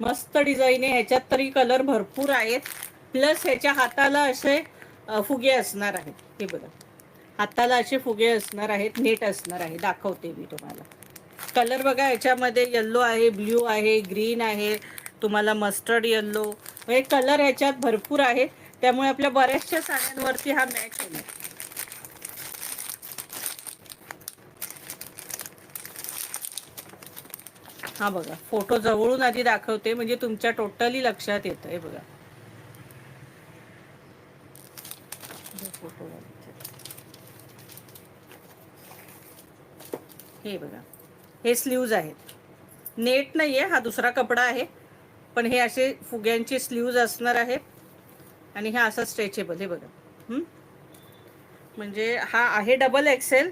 मस्त डिझाईन आहे. ह्याच्यात तरी कलर भरपूर आहेत. प्लस ह्याच्या हाताला असे फुगे असणार आहेत. हे बघा, हाताला असे फुगे असणार आहेत, नेट असणार आहे. दाखवते मी तुम्हाला. कलर बघा, याच्यामध्ये येल्लो आहे, ब्ल्यू आहे, ग्रीन आहे, तुम्हाला मस्टर्ड येल्लो, हे कलर ह्याच्यात भरपूर आहेत. त्यामुळे आपल्या बऱ्याचशा साड्यांवरती हा मॅच होईल. हा बघा, फोटो जवळून आधी दाखवते म्हणजे तुमच्या टोटली लक्षात येतं. हे बघा, फोटो, हे बघा, हे स्लीव्ज आहेत. नेट नाहीये, हा दुसरा कपडा आहे, पण हे असे फुग्यांचे स्लीव्ज असणार आहेत. आणि हे असं स्ट्रेचेबल. हे बघा, म्हणजे हा आहे डबल एक्सेल.